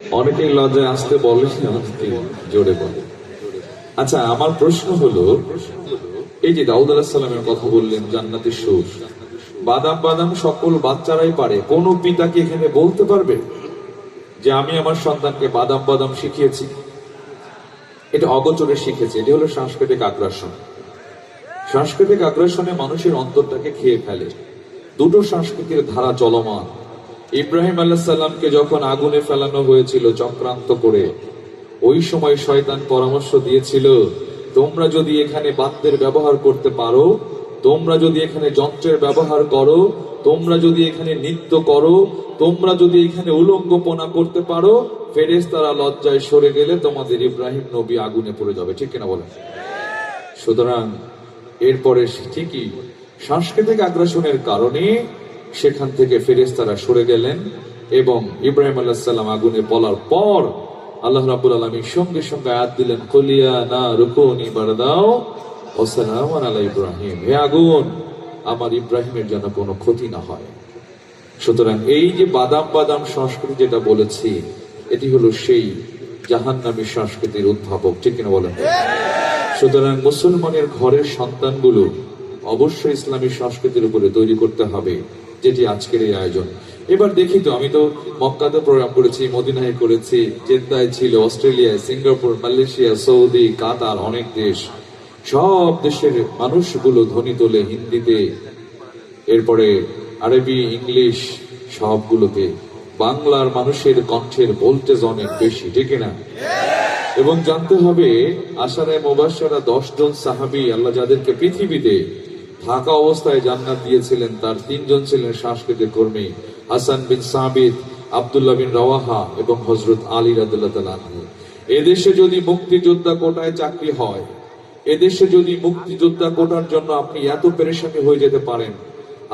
অনেকেই লজ্জায় আসতে বলে, আসতে জোরে বলে। আচ্ছা, আমার প্রশ্ন হলো, এই যে দাউদ আলাইহিস সালামের কথা বললেন, জান্নাতের সুর, বাদাম বাদাম সকল বাচ্চারাই পারে, কোন পিতা কি এখানে বলতে পারবে যে আমি আমার সন্তানকে বাদাম বাদাম শিখিয়েছি? এটা অগোচরে শিখেছে। এটি হলো সাংস্কৃতিক আগ্রাসন। সাংস্কৃতিক আগ্রাসনে মানুষের অন্তরটাকে খেয়ে ফেলে। দুটো সংস্কৃতির ধারা চলমান। ইব্রাহিম আলাইহিস সালামকে যখন আগুনে ফেলানো হয়েছিল চক্রান্ত করে, ওই সময় শয়তান পরামর্শ দিয়েছিল, তোমরা যদি এখানে বাদ্যের ব্যবহার করতে পারো, তোমরা যদি এখানে যন্ত্রের ব্যবহার করো, তোমরা যদি এখানে নৃত্য করো, তোমরা যদি এখানে উলঙ্গপনা করতে পারো, ফেরেশতারা লজ্জায় সরে গেলে তোমাদের ইব্রাহিম নবী আগুনে পড়ে যাবে। ঠিক কিনা বলেন? সুতরাং এরপরে ঠিকই সাংস্কৃতিক আগ্রাসনের কারণে সেখান থেকে ফেরেশতারা সরে গেলেন এবং ইব্রাহিম আলাইহিস সালাম আগুনে পড়ার পর আল্লাহ রাব্বুল আলামিন সঙ্গে সঙ্গে আয়াত দিলেন, কুলিয়া না রুকুনি বারদাও ওয়া সালামুন আলা ইব্রাহিম, হে আগুন, আমার ইব্রাহিমের জন্য কোনো ক্ষতি না হয়। সুতরাং এই যে বাদাম বাদাম সংস্কৃতি যেটা বলেছি, এটি হলো সেই জাহান্নামী সংস্কৃতির উদ্ভাবক। ঠিক কিনা বলেন? সুতরাং মুসলমানের ঘরের সন্তানগুলো অবশ্যই ইসলামী সংস্কৃতির উপরে তৈরি করতে হবে, যেটি আজকের এই আয়োজন। এবার দেখি তো, আমি তো মক্কাতে প্রোগ্রাম করেছি, মদিনায় করেছি, জেদ্দায় ছিল, অস্ট্রেলিয়ায়, সিঙ্গাপুর, মালয়েশিয়া, সৌদি, কাতার, অনেক দেশ। সব দেশের মানুষগুলো ধ্বনি তোলে হিন্দিতে, এরপরে আরবি, ইংলিশ, সবগুলোতে। বাংলার মানুষের কণ্ঠের ভোল্টেজ অনেক বেশি। ঠিক না? এবং জানতে হবে, আশারে মুবাশশারা 10 জন সাহাবী আল্লাহ যাদেরকে পৃথিবীতে থাকা অবস্থায় জান্নাত দিয়েছিলেন, তার 3 জন ছিলেন সাংস্কৃতিক কর্মী, হাসান বিন সাবিত, আব্দুল্লাহ বিন রাওয়াহা এবং হযরত আলী রাদিয়াল্লাহু তাআলা আনহু। এদেশে যদি মুক্তিযোদ্ধা কোটায় চাকরি হয়, এদেশে যদি মুক্তিযোদ্ধা কোটার জন্য আপনি এত পেরেশানি হয়ে যেতে পারেন,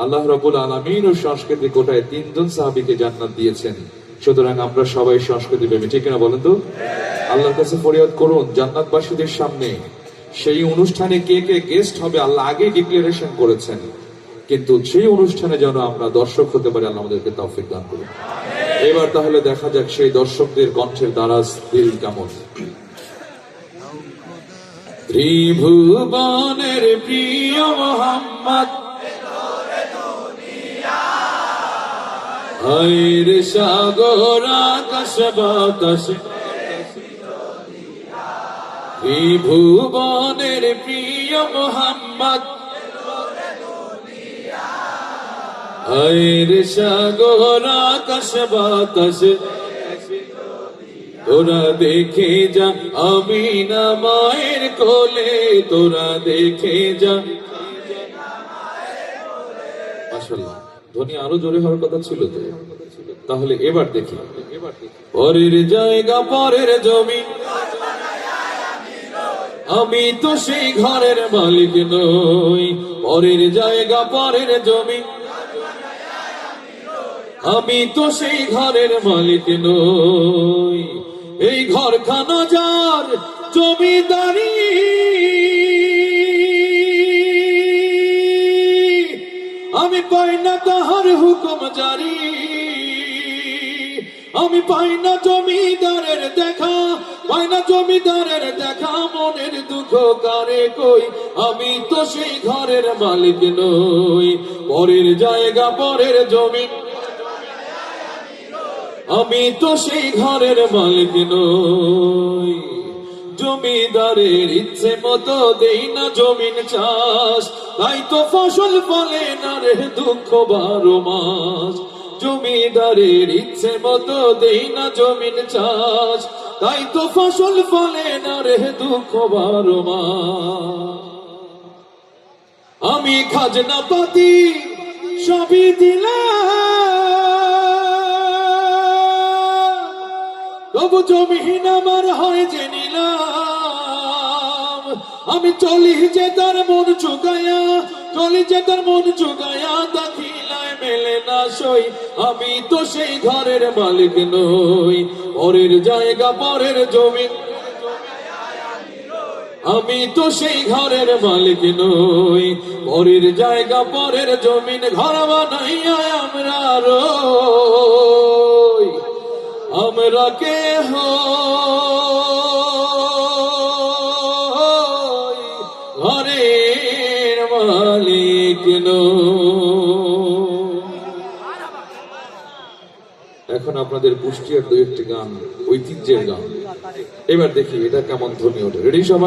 আল্লাহ রাব্বুল আলামিন ও সংস্কৃতি কোটায় 3 জন সাহাবীকে জান্নাত দিয়েছেন। সুতরাং আমরা সবাই সংস্কৃতি প্রেমী। ঠিক না বলেন তো? আল্লাহর কাছে ফরিয়াদ করুন, জান্নাতবাসীদের সামনে সেই অনুষ্ঠানে কে কে গেস্ট হবে আল্লাহ আগেই ডিক্লারেশন করেছেন, কিন্তু সেই অনুষ্ঠানে যেন আমরা দর্শক হতে পারি। আল্লাহ আমাদেরকে তৌফিক দান করুন। এবার তাহলে দেখা যাক সেই দর্শকদের কণ্ঠের দ্বারাজ দিল কেমন। ত্রিভুবনের প্রিয় মুহাম্মদ, আইর সাগর আকাশ বাতাস, ত্রিভুবনের প্রিয় মুহাম্মদ, আইর সাগর আকাশ বাতাস, তোরা দেখে যা আমিনা মায়ের কোলে, তোরা দেখে যা। মাশাআল্লাহ, ধ্বনি আরো জোরে হওয়ার কথা ছিল তো। তাহলে এবার দেখি, পরের জায়গা পরের জমি, আমি তো সেই ঘরের মালিক নই। পরের জায়গা পরের জমি, আমি তো সেই ঘরের মালিক নই। এই ঘরখানা যার জমিদারি, আমি পাই না তাহার হুকুম জারি, আমি পাই না জমিদারের দেখা, পাই না জমিদারের দেখা, মনের দুঃখ কারে কই, আমি তো সেই ঘরের মালিক নই। পরের জায়গা পরের জমি, আমি তো সেই ঘরের মালিক নই। জমিদারের ইচ্ছে মতো দেই না জমিন চাষ, তাই তো ফসল ফলে না রে দুঃখ 12 মাস। জমিদারের ইচ্ছে মতো দেই না জমিন চাষ, তাই তো ফসল ফলে না রে দুঃখ 12 মাস। আমি খাজনা পাতি সবই দিলাম, তবু জমিহীন আমার হয় যে নিলাম। আমি চলি যে তার মন চুকায়া, চলি যে তার মন চুকায়া, দাখিলায় মেলে না সই, আমি তো সেই ঘরের মালিক নই। পরের জায়গা পরের জমি, আমি তো সেই ঘরের মালিক নই। পরের জায়গা পরের জমিন, ঘর বানাইয়া আমরা রই। আমরা কে ঘরের মালিক এখন আপনাদের কুষ্টিয়ার 2-1টি গান, ঐতিহ্যের গান। এবার দেখি এটা কেমন ধ্বনি ওঠে। রেডি সবাই?